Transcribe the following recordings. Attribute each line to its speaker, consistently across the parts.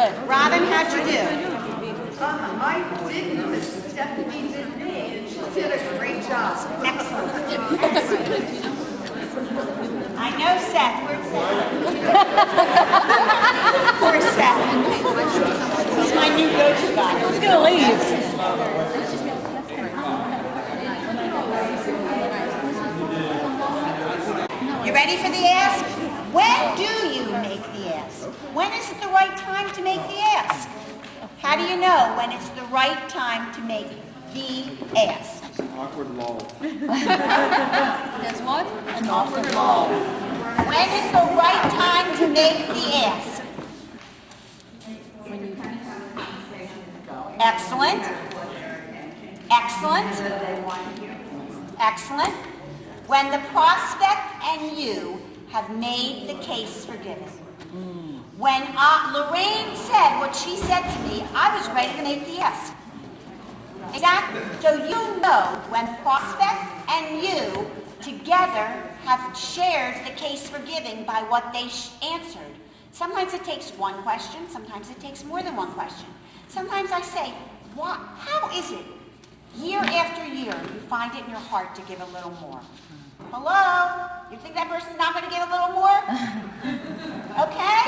Speaker 1: Good.
Speaker 2: Robin, how'd you do?
Speaker 3: I didn't, but Stephanie did me, and she did a great job.
Speaker 2: Excellent. I know Seth. Where's Seth? Poor Seth. He's my new go-to guy.
Speaker 1: Who's going to leave?
Speaker 2: You ready for the ask? When do you make the ask? When is it the right time to make the ask? How do you know when it's the right time to make the ask?
Speaker 4: It's an awkward lull.
Speaker 1: There's what? An awkward lull.
Speaker 2: When is the right time to make the ask? Excellent. Excellent. Excellent. When the prospect and you have made the case for giving. When Lorraine said what she said to me, I was ready to make the ask. Exactly. So you know when prospect and you together have shared the case for giving by what they answered. Sometimes it takes one question, sometimes it takes more than one question. Sometimes I say, what? How is it? Year after year, you find it in your heart to give a little more. Hello? You think that person's not going to give a little more? Okay?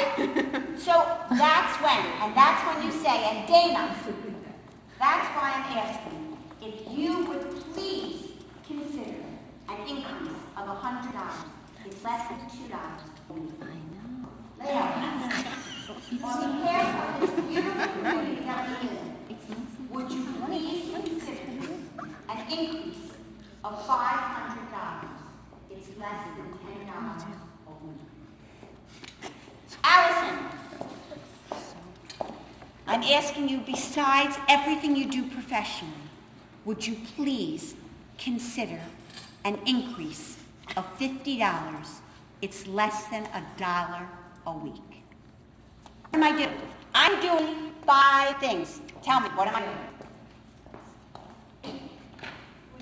Speaker 2: So that's when, and that's when you say, and Dana, that's why I'm asking, if you would please consider an increase of $100. It's less than $2 a week. I know. On behalf of this beautiful community that we live in, would you please consider an increase of $500? It's less than $10 a week. Allison, I'm asking you, besides everything you do professionally, would you please consider an increase of $50? It's less than $1 a week. What am I doing? I'm doing 5 things. Tell me, what am I doing?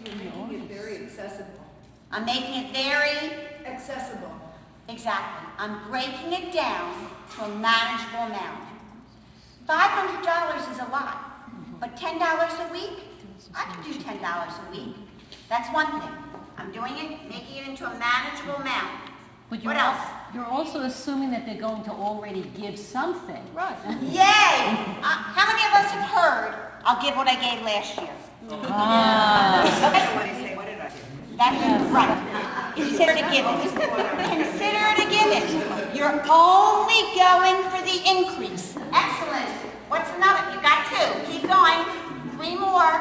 Speaker 3: You're making it very accessible.
Speaker 2: I'm making it very
Speaker 3: Accessible.
Speaker 2: exactly. I'm breaking it down to a manageable amount. $500 is a lot, but $10 a week? I can do $10 a week. That's one thing. I'm doing it, making it into a manageable amount.
Speaker 1: But
Speaker 2: What else?
Speaker 1: You're also assuming that they're going to already give something. Right.
Speaker 2: Yay! How many of us have heard, I'll give what I gave last year?
Speaker 1: Ah.
Speaker 3: What did I do?
Speaker 2: That's right. Consider it a given. Consider it a given. You're only going for the increase. Excellent. What's another? You got 2. Keep going. 3 more.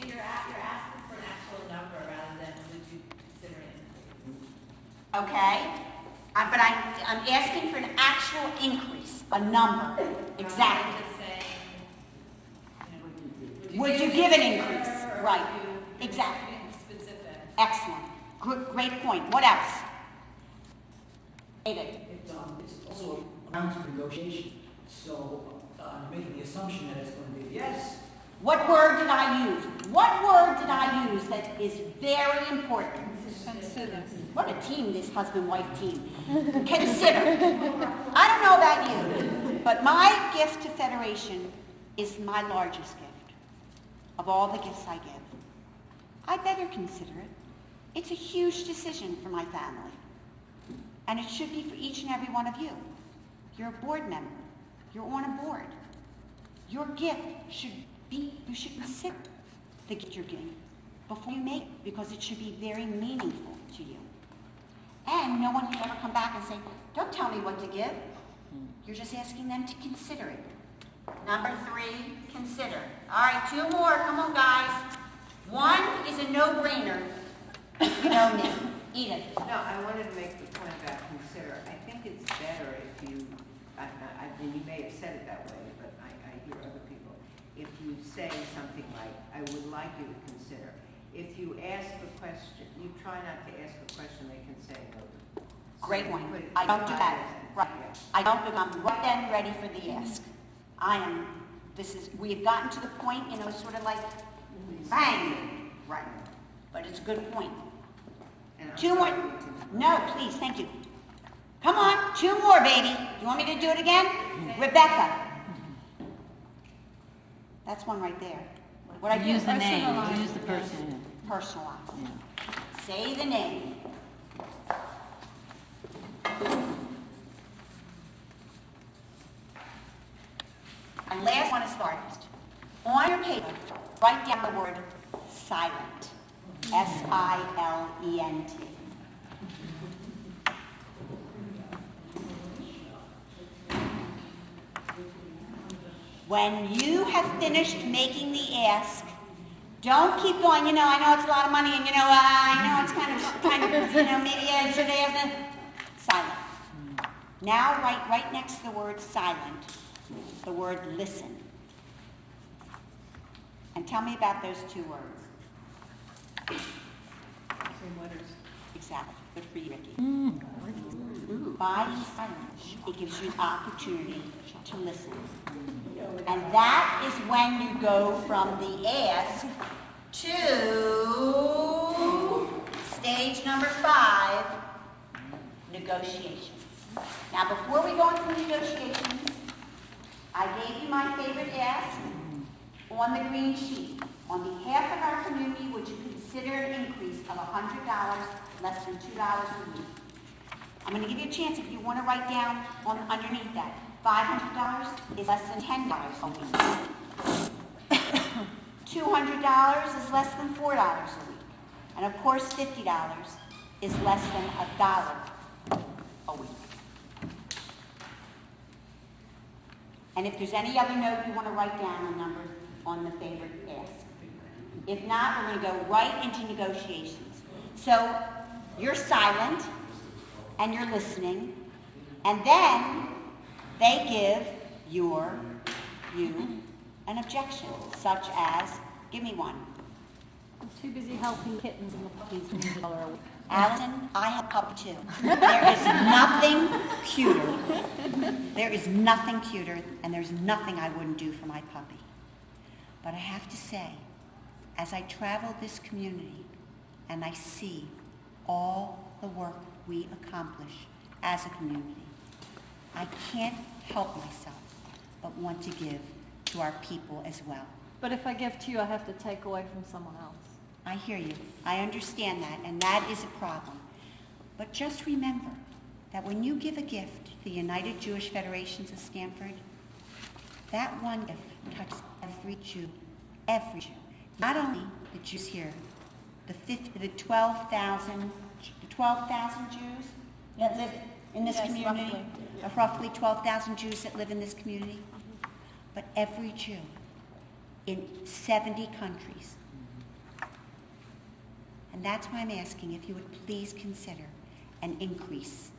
Speaker 5: You're asking for an actual number rather than would you consider it?
Speaker 2: Okay. But I'm asking for an actual increase, a number. Exactly.
Speaker 5: Just saying,
Speaker 2: Would you give an increase? Right. Exactly.
Speaker 5: specific.
Speaker 2: Excellent. Great point. What else? David.
Speaker 6: It's also a grounds for negotiation. So I'm making the assumption that it's going to be yes.
Speaker 2: What word did I use? What word did I use that is very important?
Speaker 1: Consider.
Speaker 2: What a team, this husband-wife team. Consider. I don't know about you, but my gift to Federation is my largest gift of all the gifts I give. I better consider it. It's a huge decision for my family. And it should be for each and every one of you. You're a board member. You're on a board. Your gift should be, you should consider the gift you're giving before you make it, because it should be very meaningful to you. And no one can ever come back and say, don't tell me what to give. You're just asking them to consider it. Number 3, consider. All right, 2 more. Come on, guys. 1 is a no-brainer. You know me. Edith.
Speaker 7: No, I wanted to make the point about consider. I think it's better if you, and you may have said it that way, but I hear other people, if you say something like, I would like you to consider. If you ask the question, you try not to ask a question they can say no.
Speaker 2: Great point. I don't do that. Right. I don't do. I'm right then ready for the ask. We have gotten to the point, sort of like, bang, right. But it's a good point.
Speaker 7: And I'm
Speaker 2: 2 more.
Speaker 7: sorry to-
Speaker 2: No, please, thank you. Come on, 2 more, baby. You want me to do it again? Rebecca. That's one right there. What I do?
Speaker 1: Use the name, use the person.
Speaker 2: Personalize. Say the name. And last one is the hardest. On your paper, write down the word silent. S-I-L-E-N-T. When you have finished making the ask, don't keep going, I know it's a lot of money, and I know it's kind of, maybe I should have it. Silent. Now write right next to the word silent, the word listen. And tell me about those 2 words.
Speaker 7: Same letters.
Speaker 2: Exactly. Good for you, Ricky. By silence, it gives you opportunity to listen. And that is when you go from the ask to stage number 5, negotiations. Now, before we go into negotiations, I gave you my favorite ask on the green sheet. On behalf of our community, would you consider an increase of $100, less than $2 a week? I'm going to give you a chance if you want to write down underneath that. $500 is less than $10 a week. $200 is less than $4 a week. And of course, $50 is less than $1 a week. And if there's any other note you want to write down, a number on the favorite ask. If not, we're going to go right into negotiations. So you're silent and you're listening, and then they give you an objection, such as, give me one.
Speaker 4: I'm too busy helping kittens and the puppies for $1 a week.
Speaker 2: Allison, I have a puppy too. There is nothing cuter. There is nothing cuter, and there's nothing I wouldn't do for my puppy. But I have to say, as I travel this community and I see all the work we accomplish as a community, I can't help myself but want to give to our people as well.
Speaker 4: But if I give to you, I have to take away from someone else.
Speaker 2: I hear you. I understand that, and that is a problem. But just remember that when you give a gift to the United Jewish Federations of Stamford, that one gift touches every Jew, every Jew. Not only the Jews here, the 12,000 Jews that live in this community, roughly 12,000 Jews that live in this community, but every Jew in 70 countries. And that's why I'm asking if you would please consider an increase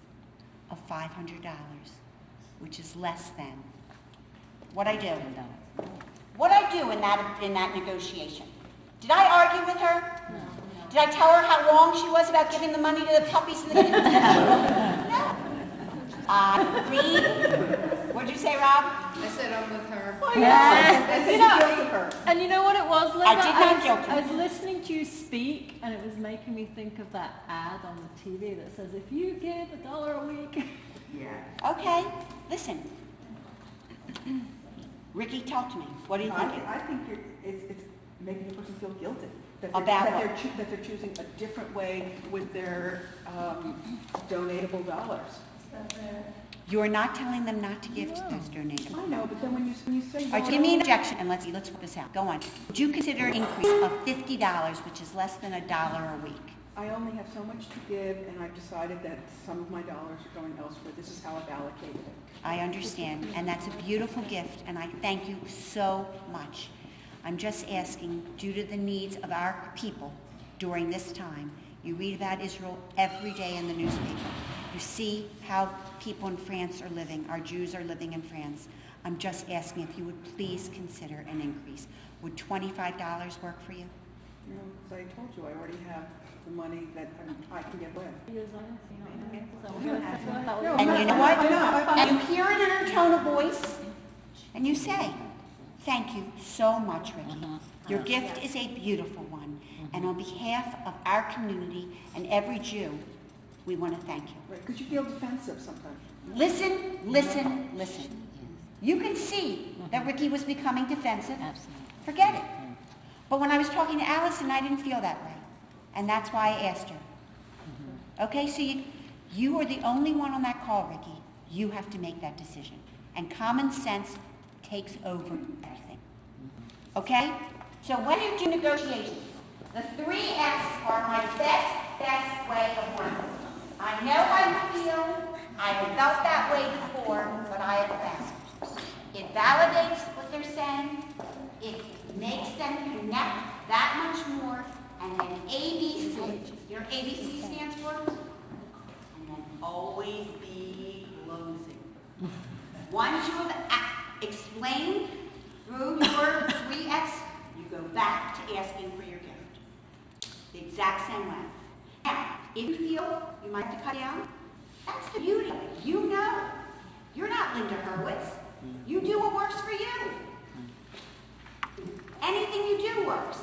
Speaker 2: of $500, which is less than what I do. What I do in that negotiation. Did I argue with her? No. Did I tell her how wrong she was about giving the money to the puppies and the kittens? No. I agreed. What'd you say, Rob?
Speaker 3: I said I'm with her.
Speaker 4: I
Speaker 3: said you guilt her.
Speaker 4: And you know what it was, Linda?
Speaker 2: I did not guilt her.
Speaker 4: I was listening to you speak, and it was making me think of that ad on the TV that says, if you give $1 a week.
Speaker 7: Yeah.
Speaker 2: Okay, listen. Ricky, talk to me. What do you think?
Speaker 8: I think it's making the person feel guilty.
Speaker 2: About what?
Speaker 8: That they're choosing a different way with their donatable dollars.
Speaker 2: You're not telling them not to give to those donations.
Speaker 8: I know, but then when you say...
Speaker 2: All right, so give me an objection, and let's work this out. Go on. Would you consider an increase of $50, which is less than $1 a week?
Speaker 8: I only have so much to give, and I've decided that some of my dollars are going elsewhere. This is how I've allocated it.
Speaker 2: I understand, and that's a beautiful gift, and I thank you so much. I'm just asking, due to the needs of our people during this time, you read about Israel every day in the newspaper. You see how people in France are living, our Jews are living in France. I'm just asking if you would please consider an increase. Would $25 work for you?
Speaker 8: You know, as I told you, I already have the money that I can get with.
Speaker 2: And you know what? And you hear it in her tone of voice, and you say, thank you so much, Ricky. Your gift is a beautiful one. And on behalf of our community and every Jew, we want to thank you.
Speaker 8: Right, because you feel defensive sometimes.
Speaker 2: Listen, listen, listen. You can see that Ricky was becoming defensive.
Speaker 1: Absolutely.
Speaker 2: Forget it. But when I was talking to Allison, I didn't feel that way. And that's why I asked her. Okay, so you are the only one on that call, Ricky. You have to make that decision. And common sense takes over everything. Okay? So when you do negotiations, the 3 F's are my best way of working. I know how you feel. I have felt that way before, but I have found it validates what they're saying. It makes them connect that much more. And then ABC, your ABC stands for? And then always be closing. Once you have explained through your 3 F's, you go back to asking for your gift. The exact same way. Now, if you feel you might have to cut down, that's the beauty of it. You know. You're not Linda Hurwitz. You do what works for you. Anything you do works.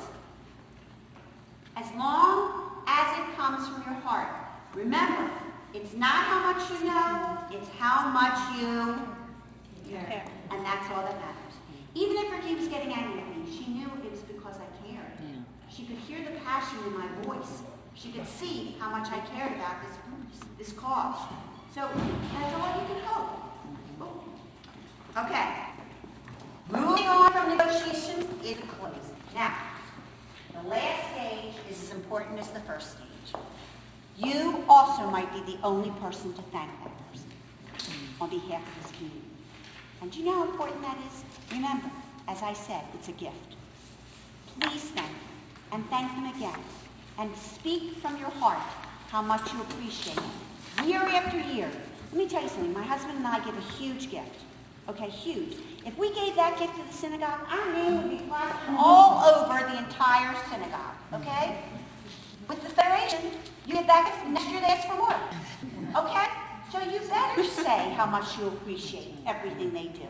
Speaker 2: As long as it comes from your heart. Remember, it's not how much you know, it's how much you care. And that's all that matters. Even if Ricky was getting angry at me, she knew it was because I cared.
Speaker 1: Yeah.
Speaker 2: She could hear the passion in my voice. She could see how much I cared about this cause. So that's all you can hope. Okay. Moving on from negotiations is closing. Now, the last stage is as important as the first stage. You also might be the only person to thank that person on behalf of this community. And do you know how important that is? Remember, as I said, it's a gift. Please thank them, and thank them again. And speak from your heart how much you appreciate it. Year after year. Let me tell you something. My husband and I give a huge gift. Okay, huge. If we gave that gift to the synagogue, our name would be plastered all over the entire synagogue. Okay? With the Federation, you get that gift, next year they ask for more. Okay? So you better say how much you appreciate everything they do.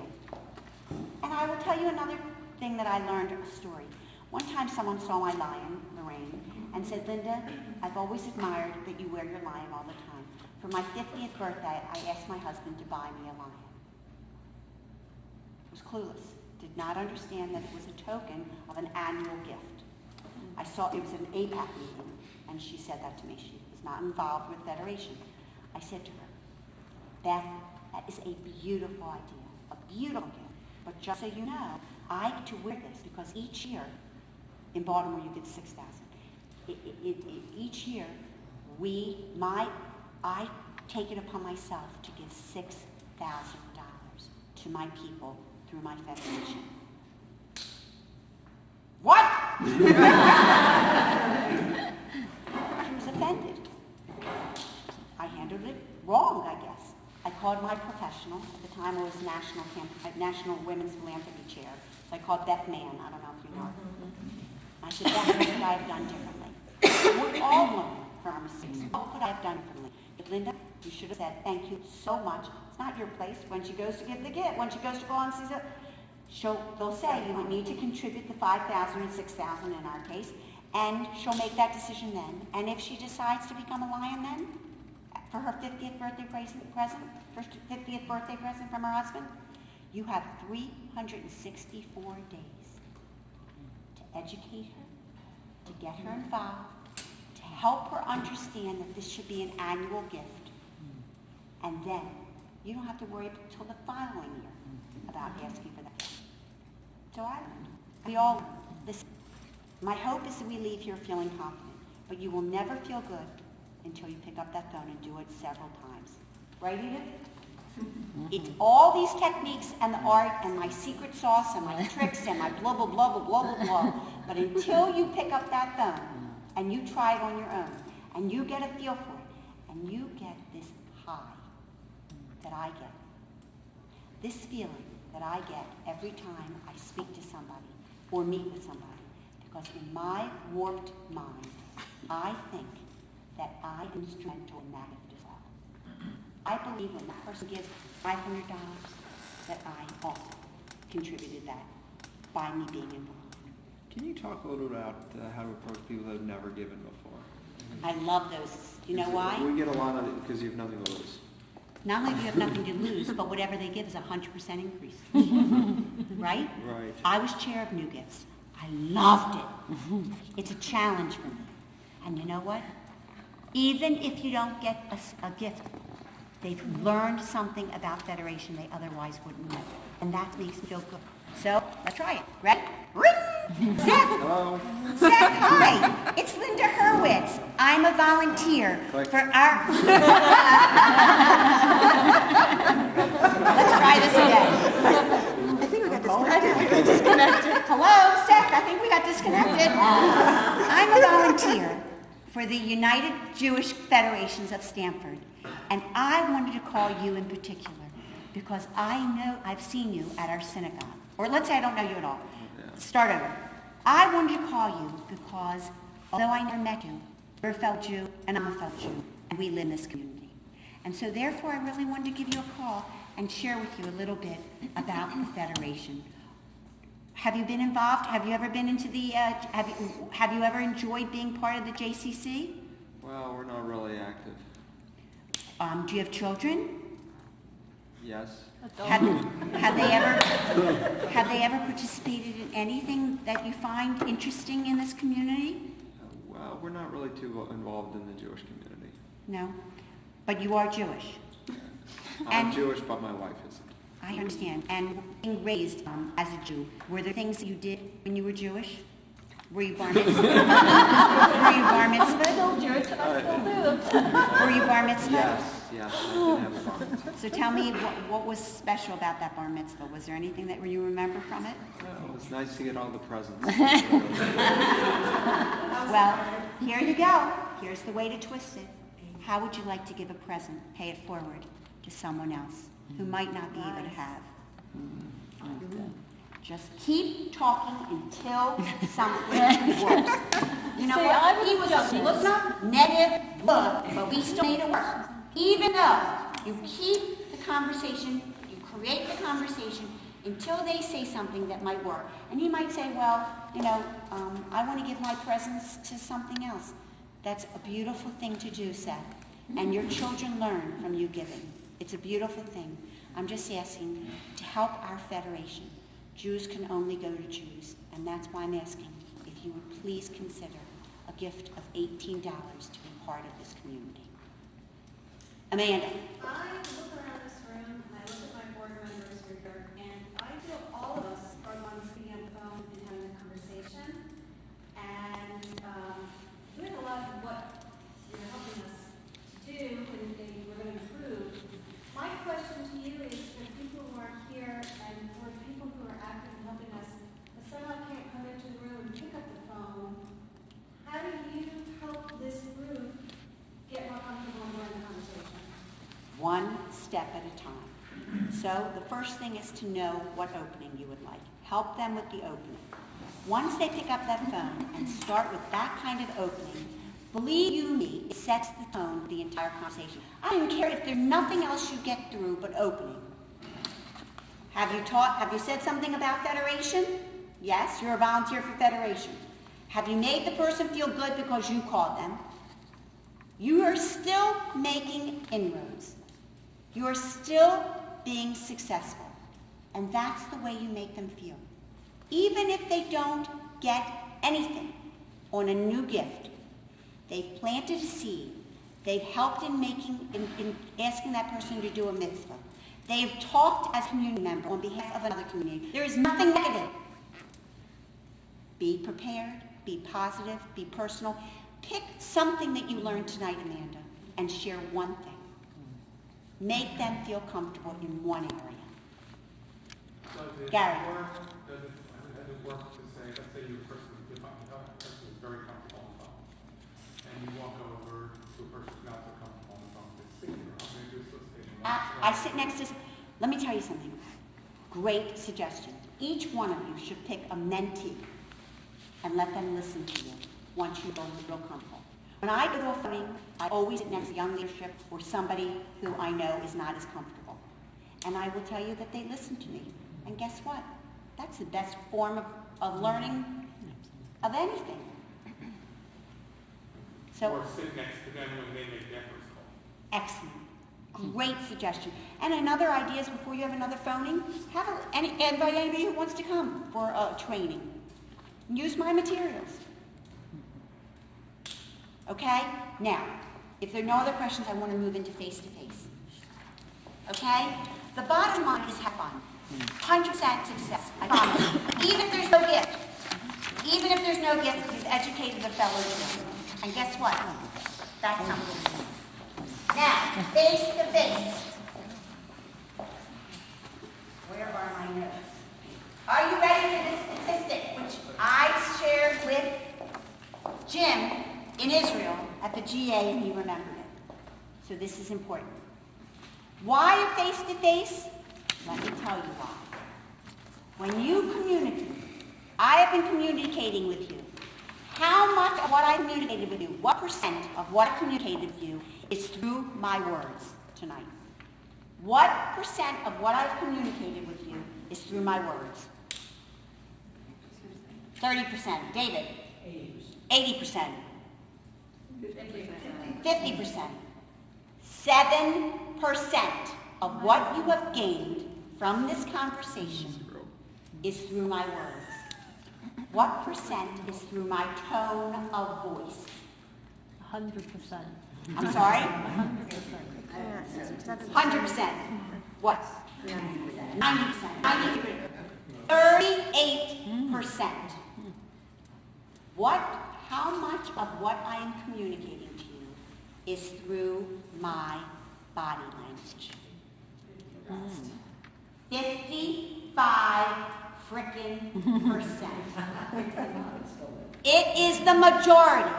Speaker 2: And I will tell you another thing that I learned, a story. One time someone saw my lion, Lorraine, and said, Linda, I've always admired that you wear your lion all the time. For my 50th birthday, I asked my husband to buy me a lion. Was clueless, did not understand that it was a token of an annual gift. I saw it was an APAC meeting, and she said that to me. She was not involved with Federation. I said to her, Beth, that is a beautiful idea, a beautiful gift. But just so you know, I get to wear this because each year, in Baltimore you get 6,000. Each year, I take it upon myself to give $6,000 to my people through my federation. What? She was offended. I handled it wrong, I guess. I called my professional. At the time I was National Women's Philanthropy Chair. So I called Beth Mann. I don't know if you know her. I said, Beth, what could I have done differently? We're all learning from our mistakes. What could I have done differently? Linda, you should have said, thank you so much. It's not your place. When she goes to give the gift, when she goes to go and sees it, they'll say you would need to contribute the $5,000 and $6,000 in our case, and she'll make that decision then. And if she decides to become a lion then, for her 50th birthday present, first 50th birthday present from her husband, you have 364 days to educate her, to get her involved, to help her understand that this should be an annual gift. And then you don't have to worry until the following year about asking for that gift. So we all learn. Listen, my hope is that we leave here feeling confident, but you will never feel good until you pick up that phone and do it several times. Right, Edith? It's all these techniques and the art and my secret sauce and my tricks and my blah, blah, blah, blah, blah, blah, blah. But until you pick up that phone and you try it on your own and you get a feel for it and you get this high that I get, this feeling that I get every time I speak to somebody or meet with somebody, because in my warped mind, I think that I am instrumental in that gift as well. I believe when that person gives $500, that I also contributed that by me being involved.
Speaker 9: Can you talk a little about how to approach people that have never given before?
Speaker 2: I love those. You know why?
Speaker 9: We get a lot of it because you have nothing to lose.
Speaker 2: Not only do you have nothing to lose, but whatever they give is 100% increase. Right?
Speaker 9: Right.
Speaker 2: I was chair of New Gifts. I loved it. It's a challenge for me. And you know what? Even if you don't get a gift, they've learned something about Federation they otherwise wouldn't know. And that makes me feel good. So, let's try it. Ready? Ring! Seth!
Speaker 9: Hello?
Speaker 2: Seth, hi! It's Linda Hurwitz. I'm a volunteer for our... Let's try this again. I think we got disconnected. Hello, Seth, I think we got disconnected. I'm a volunteer for the United Jewish Federations of Stamford, and I wanted to call you in particular because I know I've seen you at our synagogue. Or let's say I don't know you at all. Start over. I wanted to call you because although I never met you, you're a fellow Jew and I'm a fellow Jew, and we live in this community. And so therefore I really wanted to give you a call and share with you a little bit about the Federation. Have you been involved? Have you ever been into the, have you ever enjoyed being part of the JCC?
Speaker 9: Well, we're not really active.
Speaker 2: Do you have children?
Speaker 9: Yes.
Speaker 2: Have they ever participated in anything that you find interesting in this community?
Speaker 9: Well, we're not really too involved in the Jewish community.
Speaker 2: No? But you are Jewish?
Speaker 9: I'm Jewish, but my wife isn't.
Speaker 2: I understand. And being raised as a Jew, were there things that you did when you were Jewish? Were you bar mitzvah? Were you bar mitzvah?
Speaker 4: Still Jewish, and I still do them.
Speaker 2: Were you bar mitzvah?
Speaker 9: Yes, I did have a bar mitzvah.
Speaker 2: So tell me what was special about that bar mitzvah? Was there anything that you remember from it?
Speaker 9: Well, it's nice to get all the presents.
Speaker 2: Well, here you go. Here's the way to twist it. How would you like to give a present, pay it forward, to someone else who might not be able to have? Just keep talking until something works. You know what? He was a negative look, but we still made it work. Even though you keep the conversation, you create the conversation until they say something that might work. And he might say, well, you know, I want to give my presents to something else. That's a beautiful thing to do, Seth. And your children learn from you giving. It's a beautiful thing. I'm just asking to help our federation. Jews can only go to Jews, and that's why I'm asking if you would please consider a gift of $18 to be part of this community. Amanda.
Speaker 10: I look around this room and I look at my board members here, and I feel all of us are ones being on the phone and having a conversation, and doing a lot of what you're helping us to do and we're going to improve. My question to you is for people who aren't here and for people who are active in helping us, but somehow can't come into the room and pick up the phone, how do you help this group get more comfortable during the conversation?
Speaker 2: One step at a time. So the first thing is to know what opening you would like. Help them with the opening. Once they pick up that phone and start with that kind of opening, believe you me, it sets the tone for the entire conversation. I don't care if there's nothing else you get through but opening. Have you said something about Federation? Yes, you're a volunteer for Federation. Have you made the person feel good because you called them? You are still making inroads. You are still being successful. And that's the way you make them feel. Even if they don't get anything on a new gift, they've planted a seed. They've helped in asking that person to do a mitzvah. They've talked as a community member on behalf of another community. There is nothing negative. Be prepared, be positive, be personal. Pick something that you learned tonight, Amanda, and share one thing. Make them feel comfortable in one area.
Speaker 11: So
Speaker 2: Gary.
Speaker 11: Does it work to say, let's say you're a person is very comfortable on the phone, and you walk over to a person who's not so comfortable on the phone, they're sitting there, I'm going to do a solicitation.
Speaker 2: I sit next to, let me tell you something. Great suggestion. Each one of you should pick a mentee and let them listen to you once you feel real comfortable. When I go to a meeting, I always sit next to young leadership or somebody who I know is not as comfortable. And I will tell you that they listen to me. And guess what? That's the best form of learning of anything. So,
Speaker 11: Or sit next to them when they make their first call.
Speaker 2: excellent. Great suggestion. And another idea is before you have another phoning, invite anybody who wants to come for a training. Use my materials. Okay? Now, if there are no other questions, I want to move into face-to-face. Okay? The bottom line is have fun. 100% success. I promise. Even if there's no gift. Even if there's no gift, you've educated a fellow student. And guess what? That's something. Now, face-to-face. Where are my notes? Are you ready for this statistic, which I shared with Jim in Israel at the GA, and he remembered it. So this is important. Why a face-to-face? Let me tell you why. When you communicate, I have been communicating with you. How much of what I communicated with you, what percent of what I communicated with you is through my words tonight? What percent of what I've communicated with you is through my words? 30%. David? 80%. 50%. 7% of what you have gained from this conversation is through my words. What percent is through my tone of voice?
Speaker 4: 100%.
Speaker 2: I'm sorry?
Speaker 4: 100%.
Speaker 2: 100%. What? 90%. 38%. How much of what I am communicating to you is through my body language? 55 frickin' percent. It is the majority.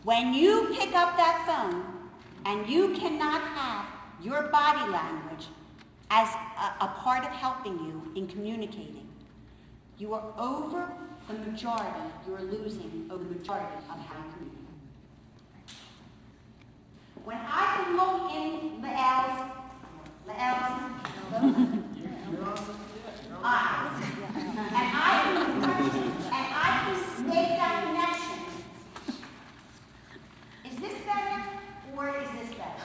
Speaker 2: When you pick up that phone and you cannot have your body language as a part of helping you in communicating, you are over the majority, you are losing over the majority of how you communicate. When I can look in Lael's eyes, and I can make that connection. Is this better or is this better?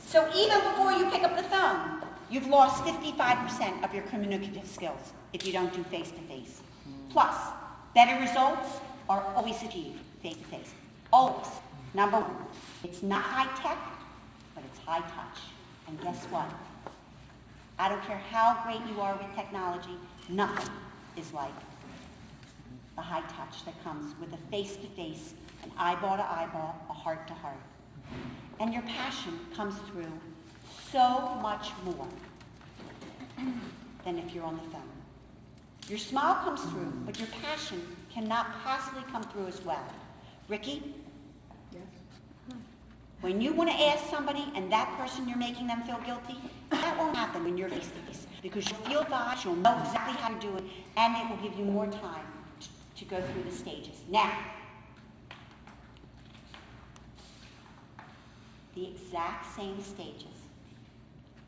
Speaker 2: So even before you pick up the phone, you've lost 55% of your communicative skills if you don't do face-to-face. Plus, better results are always achieved face-to-face. Always. Number one, it's not high-tech, but it's high-touch. And guess what? I don't care how great you are with technology, nothing is like the high touch that comes with a face-to-face, an eyeball-to-eyeball, a heart-to-heart. And your passion comes through so much more than if you're on the phone. Your smile comes through, but your passion cannot possibly come through as well. Ricky?
Speaker 8: Yes?
Speaker 2: When you want to ask somebody and that person you're making them feel guilty, that won't happen when you're face-to-face. Because you'll feel the eyes, you'll know exactly how to do it, and it will give you more time to go through the stages. Now, the exact same stages,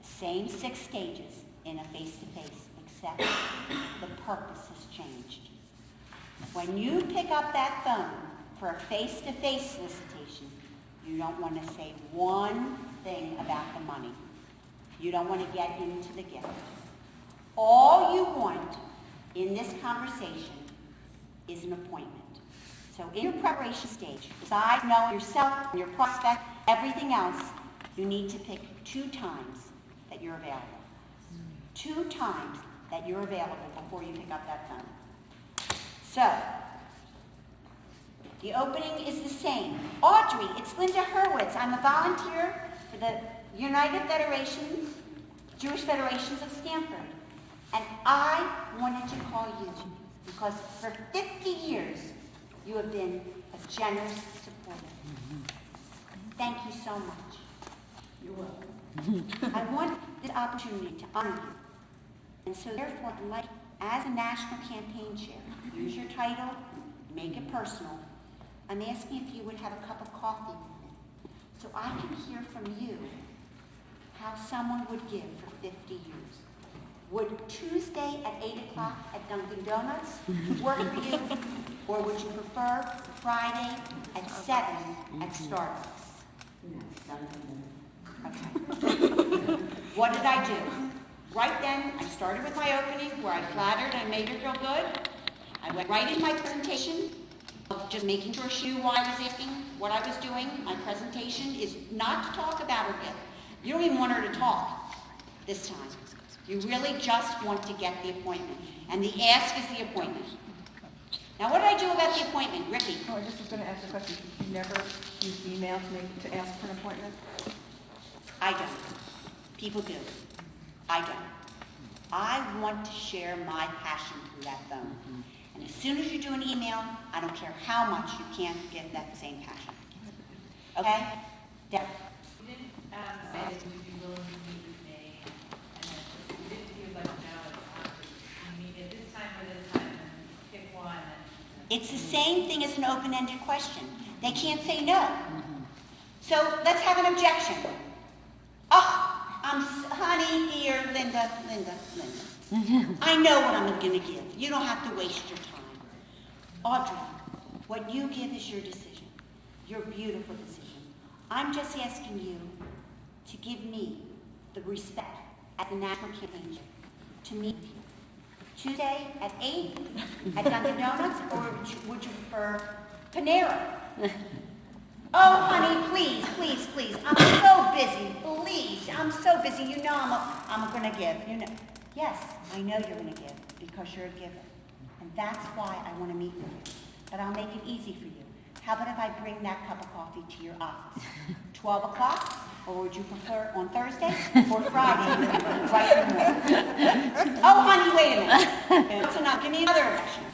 Speaker 2: same 6 stages in a face-to-face, except the purpose has changed. When you pick up that phone for a face-to-face solicitation, you don't want to say one thing about the money. You don't want to get into the gift. All you want in this conversation is an appointment. So in your preparation stage, besides knowing yourself, your prospect, everything else, you need to pick 2 times that you're available. 2 times that you're available before you pick up that phone. So, the opening is the same. Audrey, it's Linda Hurwitz. I'm a volunteer for the United Federations, Jewish Federations of Stamford. And I wanted to call you because for 50 years, you have been a generous supporter. Thank you so much. You're welcome. I want this opportunity to honor you. And so therefore, I'd like, as a national campaign chair, use your title, make it personal. I'm asking if you would have a cup of coffee with me so I can hear from you how someone would give for 50 years. Would Tuesday at 8 o'clock at Dunkin' Donuts work for you? Or would you prefer Friday at 7 at Starbucks? Okay. What did I do? Right then, I started with my opening where I flattered and made her feel good. I went right into my presentation, just making sure she knew why I was asking, what I was doing. My presentation is not to talk about her gift. You don't even want her to talk this time. You really just want to get the appointment. And the ask is the appointment. Now, what did I do about the appointment, Ricky?
Speaker 8: Oh, I just was going to ask a question. You never use email to ask for an appointment?
Speaker 2: I don't. People do. I don't. I want to share my passion through that phone. And as soon as you do an email, I don't care how much you can't get that same passion. Okay? Deb.
Speaker 5: You didn't say that you'd be willing to meet with me, and then you didn't give like you meet at this time or this time, and pick one.
Speaker 2: It's the same thing as an open-ended question. They can't say no. So let's have an objection. Oh, honey, dear, Linda. I know what I'm going to give. You don't have to waste your time. Audrey, what you give is your decision. Your beautiful decision. I'm just asking you to give me the respect at the National Campaign to meet with you. Tuesday at 8 at Dunkin' Donuts, or would you prefer Panera? Oh, honey, please. I'm so busy. Please, I'm so busy. You know I'm going to give. You know. Yes, I know you're going to give because you're a giver. And that's why I want to meet with you. But I'll make it easy for you. How about if I bring that cup of coffee to your office? 12 o'clock? Or would you prefer on Thursday or Friday? Right in the morning. Oh, honey, wait a minute. So now, give me another objection.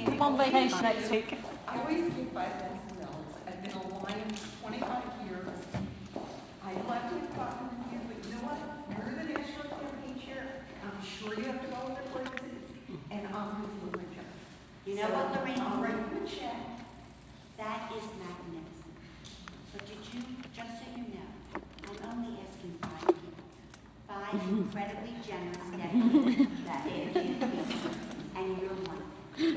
Speaker 4: I'm on vacation next week.
Speaker 3: I always give $5,000. I've been a Lion 25 years. I'd love to talk with you, but you know what? You're the national campaign chair. I'm sure you have to go over places, and I'm going to do my job.
Speaker 2: You know what, Lorraine?
Speaker 3: I'll write you a check.
Speaker 2: That is magnificent. But did you, just so you know, I'm only asking 5 people. 5 incredibly generous dedicated that and you're one. You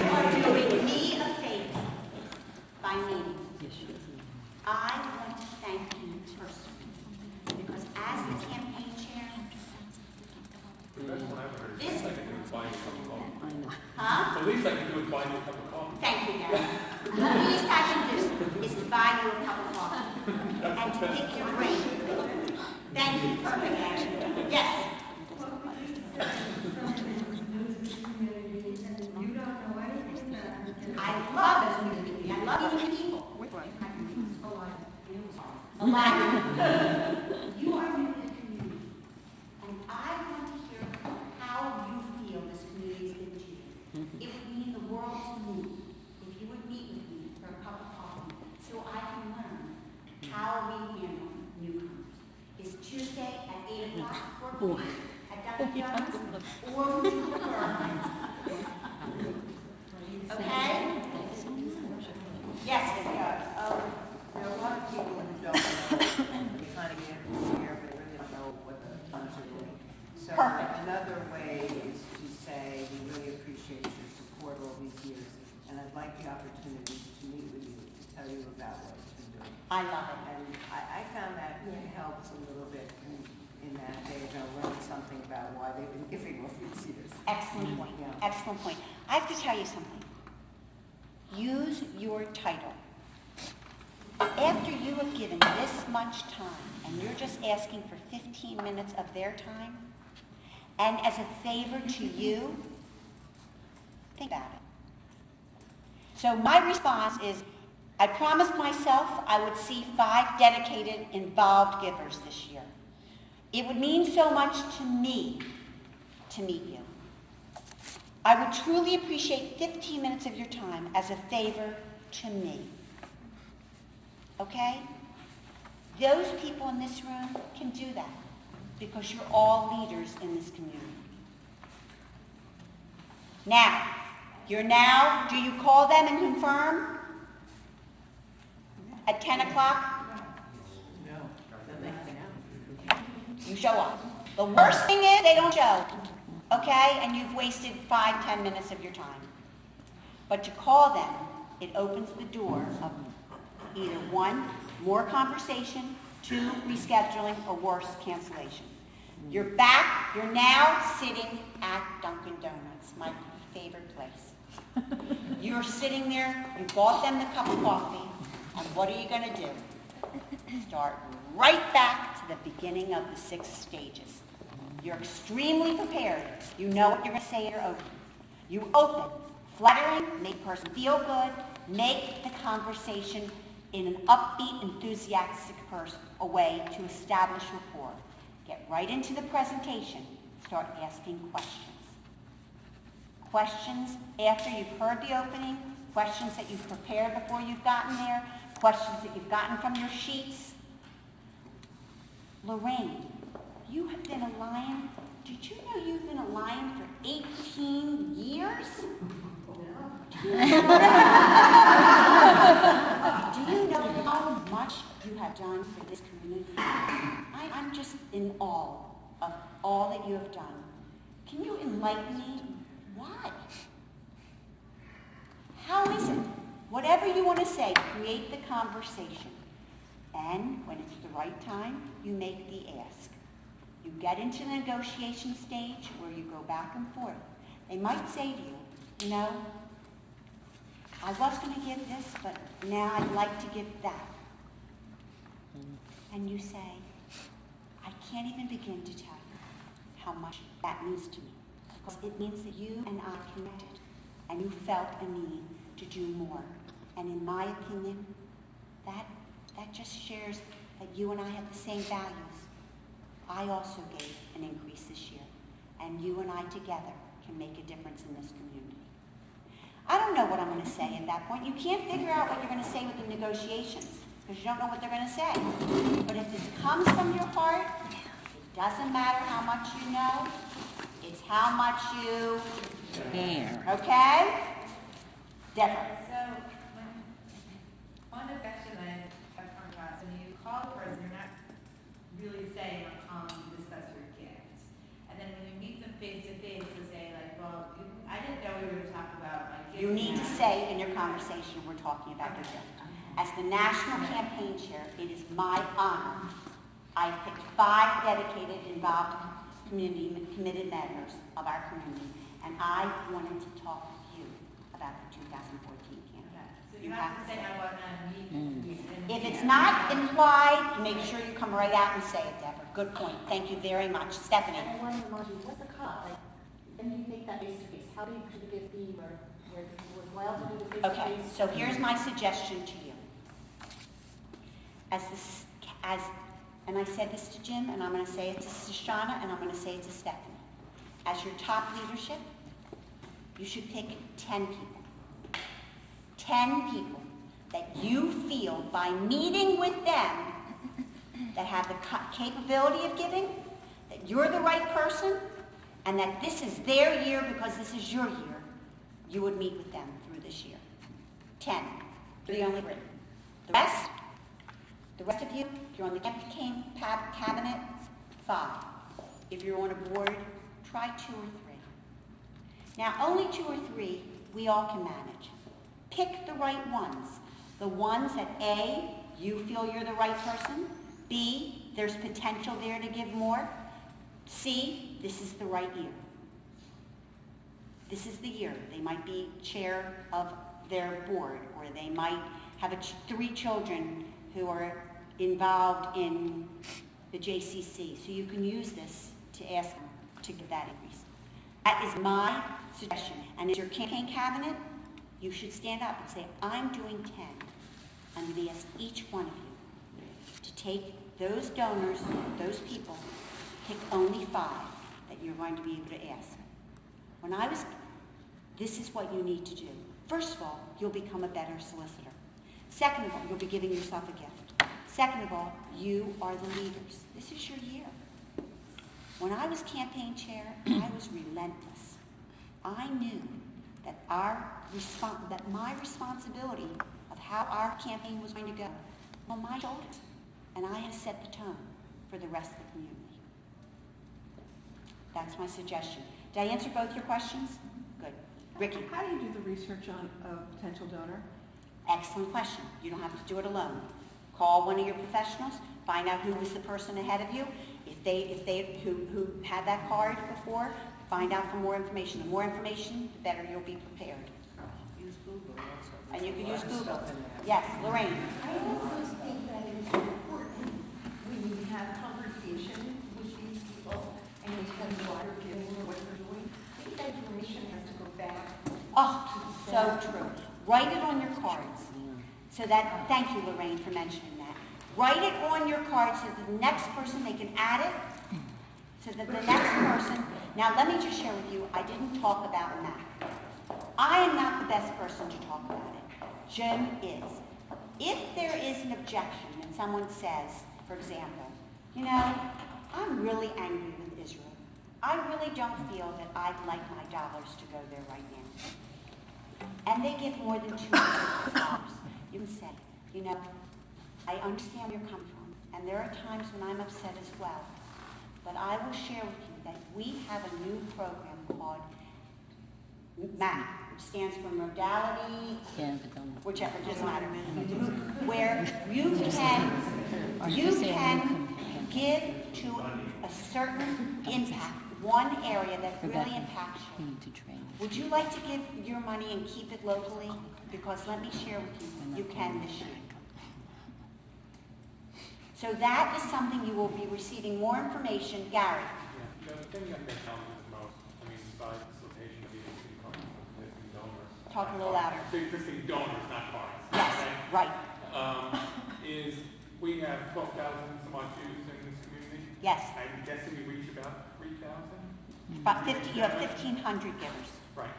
Speaker 2: are doing me a favor by meeting. I want to thank you personally because as the campaign chair,
Speaker 11: The best one I've ever heard.
Speaker 2: This-
Speaker 11: The least I can do is buy you a cup of coffee.
Speaker 2: huh?
Speaker 11: The least I can do is buy you a cup of coffee.
Speaker 2: Thank you, Gary. The least I can do is to buy you a cup of coffee and to pick your brain. Thank you. Perfect, Gary. Yes. I love this community. I love meeting people. You are new to the community. And I want to hear how you feel this community has been to you. It would mean the world to me if you would meet with me for a cup of coffee so I can learn how we handle newcomers. Is Tuesday at 8 o'clock work for you at Dunkin' Donuts? Or would you prefer? Okay? Yes, it does.
Speaker 7: There are a lot of people who don't know, they kind of get it here, but they really don't know what the funds are doing. So
Speaker 2: Perfect.
Speaker 7: another way is to say, we really appreciate your support all these years, and I'd like the opportunity to meet with you, to tell you about what it's been doing.
Speaker 2: I love it.
Speaker 7: And I found that it helps a little bit in that they're going to learn something about why they've been giving all these years.
Speaker 2: Excellent point.
Speaker 7: Yeah.
Speaker 2: Excellent point. I have to tell you something. Use your title. After you have given this much time, and you're just asking for 15 minutes of their time, and as a favor to you, think about it. So my response is, I promised myself I would see 5 dedicated, involved givers this year. It would mean so much to me to meet you. I would truly appreciate 15 minutes of your time as a favor to me. Okay? Those people in this room can do that because you're all leaders in this community. Now, do you call them and confirm? At 10 o'clock? You show up. The worst thing is they don't show, okay? And you've wasted 5-10 minutes of your time. But to call them, it opens the door of either one, more conversation, two, rescheduling, or worse, cancellation. You're back, you're now sitting at Dunkin' Donuts, my favorite place. You're sitting there, you bought them the cup of coffee, and what are you gonna do? Start right back to the beginning of the 6 stages. You're extremely prepared. You know what you're gonna say at your open. You open, flattering, make the person feel good, make the conversation in an upbeat, enthusiastic way to establish rapport. Get right into the presentation. Start asking questions. Questions after you've heard the opening, questions that you've prepared before you've gotten there, questions that you've gotten from your sheets. Lorraine, you have been a Lion. Did you know you've been a Lion for 18 years? Do you know how much you have done for this community? I'm just in awe of all that you have done. Can you enlighten me? Why? How is it? Whatever you want to say, create the conversation. And when it's the right time, you make the ask. You get into the negotiation stage where you go back and forth. They might say to you, you know, I was going to give this, but now I'd like to give that. And you say, I can't even begin to tell you how much that means to me. Because it means that you and I connected, and you felt a need to do more. And in my opinion, that just shares that you and I have the same values. I also gave an increase this year, and you and I together can make a difference in this community. I don't know what I'm going to say at that point. You can't figure out what you're going to say with the negotiations because you don't know what they're going to say. But if this comes from your heart, it doesn't matter how much you know. It's how much you care. Okay? Deborah.
Speaker 5: So, one objection I have come across, when you call a person, you're not really saying or calling to discuss your gift. And then when you meet them face to face, they say like, well, I didn't know we were going to talk about my gift.
Speaker 2: You need to say in your conversation, we're talking about your gift. As the national campaign chair, it is my honor. I picked 5 dedicated, involved, committed members of our community, and I wanted to talk with you about the 2014 campaign.
Speaker 5: So you have to say I want to meet.
Speaker 2: If it's not implied, make sure you come right out and say it, Deborah. Good point. Thank you very much. Stephanie.
Speaker 1: And I want to remind you, what's the cut? Like, when you make that face-to-face, how big should the gift be where it's worthwhile to do the face-to-face?
Speaker 2: Okay, so here's my suggestion to you. And I said this to Jim, and I'm going to say it to Shoshana, and I'm going to say it to Stephanie. As your top leadership, you should pick 10 people. 10 people that you feel by meeting with them that have the capability of giving, that you're the right person, and that this is their year because this is your year, you would meet with them through this year. 10. You're the only 3. The rest of you, if you're on the cabinet, 5. If you're on a board, try 2 or 3. Now, only 2 or 3 we all can manage. Pick the right ones. The ones that A, you feel you're the right person. B, there's potential there to give more. C, this is the right year. This is the year. They might be chair of their board, or they might have 3 children who are involved in the JCC. So you can use this to ask them to give that increase. That is my suggestion. And as your campaign cabinet, you should stand up and say, I'm doing 10. I'm going to ask each one of you to take those donors, those people, pick only 5 that you're going to be able to ask. This is what you need to do. First of all, you'll become a better solicitor. Second of all, you'll be giving yourself a gift. Second of all, you are the leaders. This is your year. When I was campaign chair, I was relentless. I knew that my responsibility of how our campaign was going to go was on my shoulders, and I had to set the tone for the rest of the community. That's my suggestion. Did I answer both your questions? Good. Ricky?
Speaker 8: How do you do the research on a potential donor?
Speaker 2: Excellent question. You don't have to do it alone. Call one of your professionals, find out who was the person ahead of you. If they who had that card before, find out for more information. The more information, the better you'll be prepared.
Speaker 7: Use Google also.
Speaker 2: And you can use
Speaker 7: There's a lot
Speaker 2: Google.
Speaker 7: of stuff in there.
Speaker 2: Yes, Lorraine.
Speaker 3: I also think that it's important when you have conversation with these people and you tell them what you're giving or what you're doing. I think that information has to go back.
Speaker 2: Oh, so true. Write it on your cards. So that, thank you, Lorraine, for mentioning that. Write it on your card so that the next person, they can add it, so that the next person, now let me just share with you, I didn't talk about Mac. I am not the best person to talk about it. Jim is. If there is an objection and someone says, for example, you know, I'm really angry with Israel. I really don't feel that I'd like my dollars to go there right now. And they give more than $200. You can say, you know, I understand where you're coming from, and there are times when I'm upset as well. But I will share with you that we have a new program called MAP, which stands for Modality, whichever, doesn't matter, where you can give to a certain impact, one area that really impacts you. Would you like to give your money and keep it locally? Because let me share with you, you can this year. So that is something you will be receiving more information. Gary.
Speaker 11: Yeah, the thing that makes challenges the most, I mean, besides the solicitation of existing cards from existing donors.
Speaker 2: Talk a little louder.
Speaker 11: Existing donors, not cards.
Speaker 2: Yes, right.
Speaker 11: Is we have 12,000 some odd Jews in this community.
Speaker 2: Yes.
Speaker 11: I'm guessing we reach about 3,000.
Speaker 2: About 50, you have 1,500 givers.
Speaker 11: Right.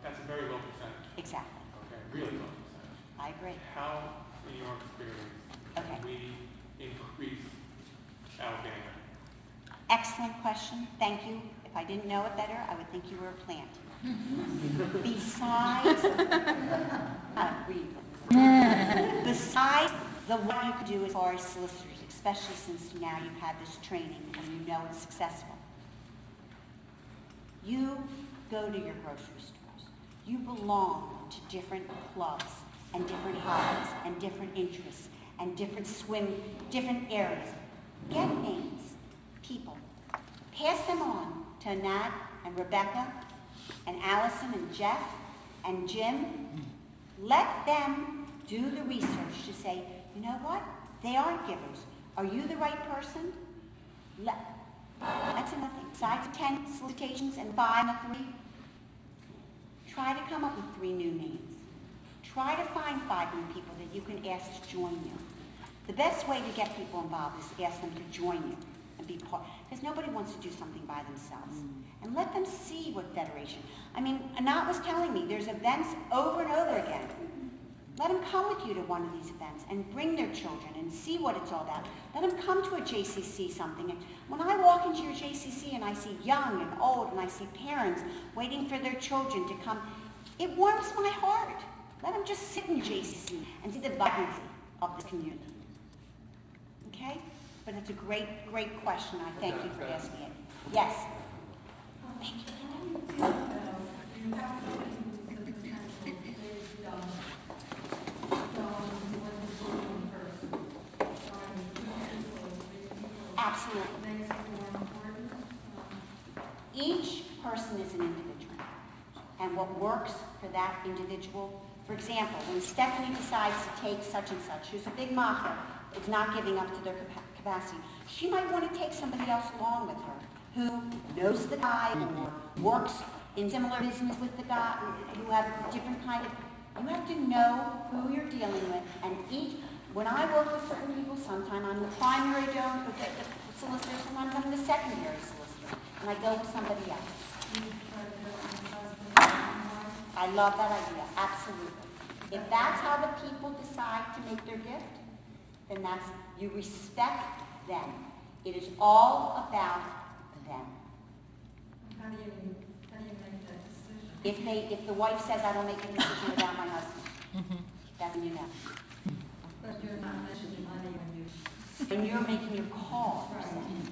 Speaker 11: That's a very low percentage.
Speaker 2: Exactly.
Speaker 11: Okay, really low percentage.
Speaker 2: I agree.
Speaker 11: How, in your experience,
Speaker 2: Okay.
Speaker 11: can we increase our gambling?
Speaker 2: Excellent question. Thank you. If I didn't know it better, I would think you were a plant. Besides, besides what you can do as far as solicitors, especially since now you've had this training and you know it's successful, you go to your grocery stores. You belong to different clubs and different hobbies and different interests and different areas. Get names, people. Pass them on to Nat and Rebecca and Allison and Jeff and Jim. Let them do the research to say, you know what? They aren't givers. Are you the right person? That's another thing. Besides 10 solicitations and 5 or 3, try to come up with 3 new names. Try to find 5 new people that you can ask to join you. The best way to get people involved is to ask them to join you and be part, because nobody wants to do something by themselves. And let them see what federation. I mean, Anat was telling me there's events over and over again. Let them come with you to one of these events and bring their children and see what it's all about. Let them come to a JCC something. And when I walk into your JCC and I see young and old and I see parents waiting for their children to come, it warms my heart. Let them just sit in JCC and see the vibrancy of the community. Okay? But it's a great, great question. I thank you for asking it. Yes? Thank you. Absolutely. Each person is an individual. And what works for that individual, for example, when Stephanie decides to take such and such, who's a big macher, is not giving up to their capacity, she might want to take somebody else along with her who knows the guy or works in similar business with the guy, who have different kind of, you have to know who you're dealing with, and when I work with certain people, sometimes I'm the primary donor, the solicitor, sometimes I'm the secondary solicitor, and I go with somebody else. I love that idea, absolutely. If that's how the people decide to make their gift, then you respect them. It is all about them.
Speaker 10: How do you make that decision?
Speaker 2: If the wife says, I don't make a decision without my husband, that's when you know.
Speaker 10: But you're not mentioning money when you...
Speaker 2: When you're making your call, you're saying.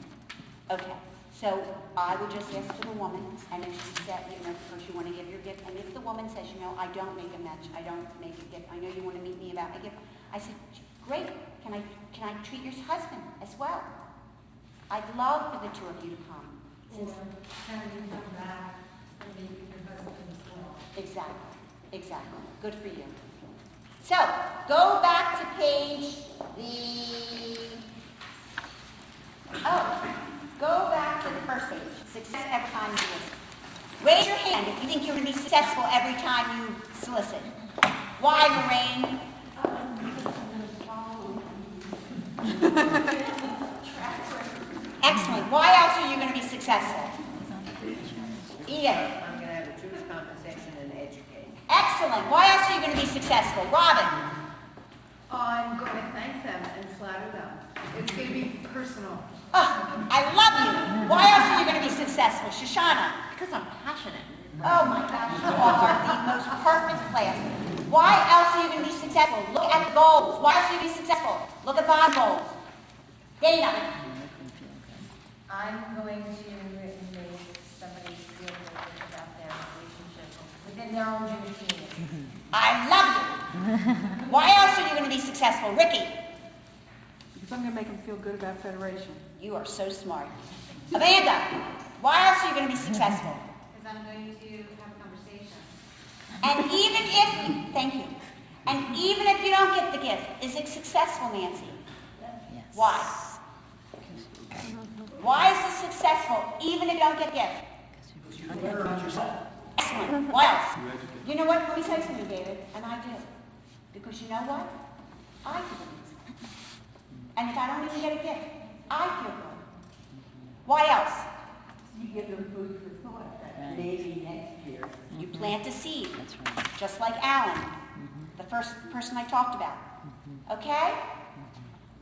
Speaker 2: Okay, So I would just ask for the woman, and if she said, you know, or you want to give your gift, and if the woman says, you know, I don't make a match, I don't make a gift, I know you want to meet me about my gift, I said, great, can I treat your husband as well? I'd love for the two of you to come.
Speaker 1: Or can you come back and meet your husband as well?
Speaker 2: Exactly. Good for you. So, go back to page go back to the first page. Success every time you listen. Raise your hand if you think you're going to be successful every time you solicit. Why, Lorraine? Excellent. Why else are you going to be successful? Edith.
Speaker 7: I'm going to have a Jewish conversation and educate.
Speaker 2: Excellent. Why else are you going to be successful? Robin.
Speaker 3: I'm going to thank them and flatter them. It's going to be personal.
Speaker 2: Oh, I love you. Why else are you going to be successful? Shoshana.
Speaker 1: Because I'm passionate.
Speaker 2: Oh my gosh, you are the most perfect class. Why else are you going to be successful? Look at the goals. Why else are you going to be successful? Look at bond goals. Dana.
Speaker 12: I'm going to make somebody feel good about their relationship within their own Jewish community.
Speaker 2: I love you. Why else are you going to be successful? Ricky.
Speaker 8: Because I'm going to make them feel good about Federation.
Speaker 2: You are so smart. Amanda. Why else are you going to be successful?
Speaker 10: Because I'm going to have a conversation.
Speaker 2: And even if, thank you, and even if you don't get the gift, is it successful, Nancy?
Speaker 1: Yes.
Speaker 2: Why? Why is it successful even if you don't get the gift?
Speaker 6: You learn about yourself.
Speaker 2: Excellent. What else? You know what? Let me tell you something, David, and I do. Because you know what? I do it. And if I don't even get a gift, I feel good. Why else?
Speaker 3: You give them food for thought that maybe next year.
Speaker 2: You plant a seed.
Speaker 1: That's right.
Speaker 2: Just like Alan, the first person I talked about. Okay?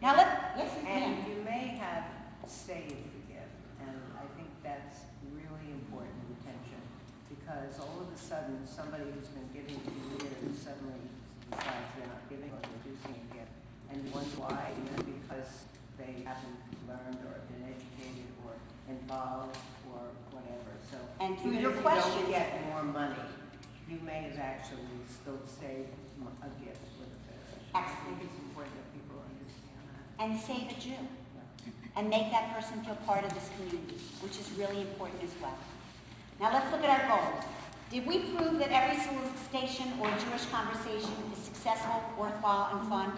Speaker 2: Now yes,
Speaker 7: And
Speaker 2: ma'am.
Speaker 7: you may have saved the gift, and I think that's really important retention, because all of a sudden, somebody who's been giving for years suddenly decides they're not giving or reducing a gift, and you wonder why, because they haven't learned or been educated or involved or whatever. So
Speaker 2: And through
Speaker 7: even
Speaker 2: your
Speaker 7: if you
Speaker 2: questions-
Speaker 7: don't get more money, you may have actually still saved a gift with the federation. I think it's important that people understand that.
Speaker 2: And save a Jew. And make that person feel part of this community, which is really important as well. Now let's look at our goals. Did we prove that every solicitation or Jewish conversation is successful, worthwhile, and fun?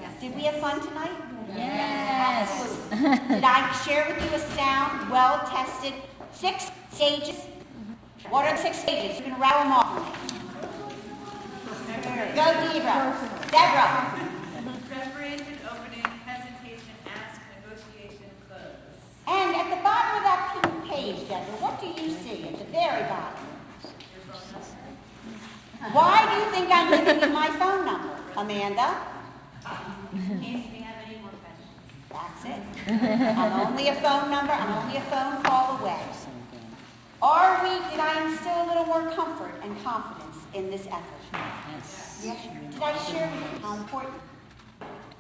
Speaker 10: Yes.
Speaker 2: Did we have fun tonight?
Speaker 1: Yes.
Speaker 2: Absolutely. Did I share with you a sound, well-tested, 6 stages? What are the 6 stages? You can rattle them off for me. Go, Deborah.
Speaker 5: Preparation, opening, presentation, ask, negotiation, close.
Speaker 2: And at the bottom of that pink page, Deborah, what do you see at the very bottom? Why do you think I'm giving you my phone number, Amanda?
Speaker 5: In case we have any more questions.
Speaker 2: That's it. I'm only a phone number, I'm only a phone call away. Did I instill a little more comfort and confidence in this effort?
Speaker 1: Yes.
Speaker 2: Did I share with you how important,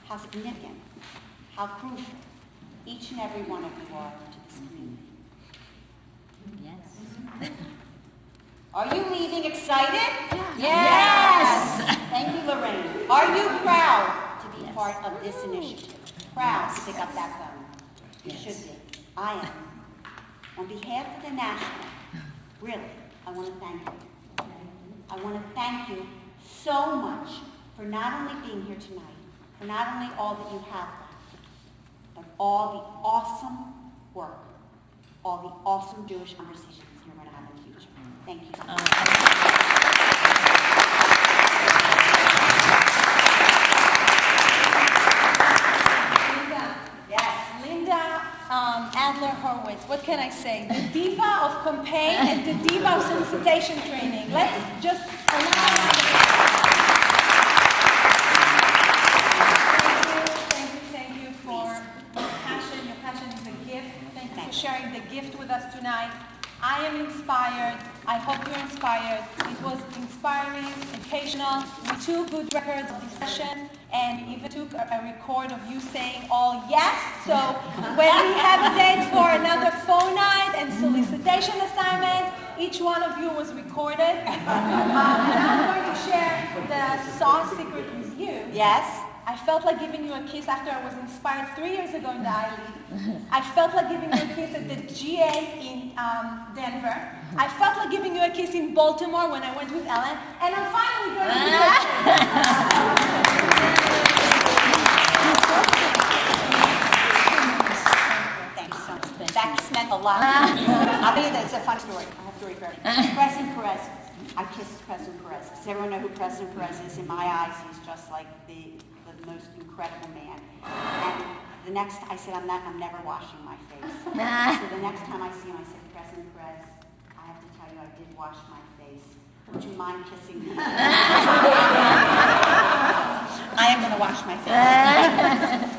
Speaker 2: how significant, how crucial each and every one of you are to this community?
Speaker 1: Yes.
Speaker 2: Are you leaving excited?
Speaker 1: Yes.
Speaker 2: Thank you, Lorraine. Are you proud to be
Speaker 1: Yes.
Speaker 2: part of this initiative? Proud to pick up that phone? You
Speaker 1: Yes.
Speaker 2: should be. I am. On behalf of the National, really, I want to thank you. I want to thank you so much for not only being here tonight, for not only all that you have done, but all the awesome work, all the awesome Jewish conversations you're going to have in the future. Thank you so much.
Speaker 13: Linda Adler Hurwitz. What can I say? The diva of campaign and the diva of solicitation training. Let's just Thank you for your passion. Your passion is a gift. Thank you for sharing the gift with us tonight. I am inspired. I hope you're inspired. It was inspiring, educational. We took good records of this session and even took a record of you saying all yes. So when we have a date for another phone night and solicitation assignment, each one of you was recorded. And I'm going to share the sauce secret with you.
Speaker 2: Yes?
Speaker 13: I felt like giving you a kiss after I was inspired 3 years ago in the I-League. I felt like giving you a kiss at the GA in Denver. I felt like giving you a kiss in Baltimore when I went with Ellen. And I'm finally going to do
Speaker 2: Thanks so much. That meant a lot. I'll tell you that it's a fun story. I have a story for everyone. President Perez. I kissed President Perez. Does everyone know who President Perez is? In my eyes, he's just like the most incredible man. And the next, I said, I'm never washing my face. So the next time I see him, I said, President Perez, I have to tell you, I did wash my face. Would you mind kissing me? I am going to wash my face.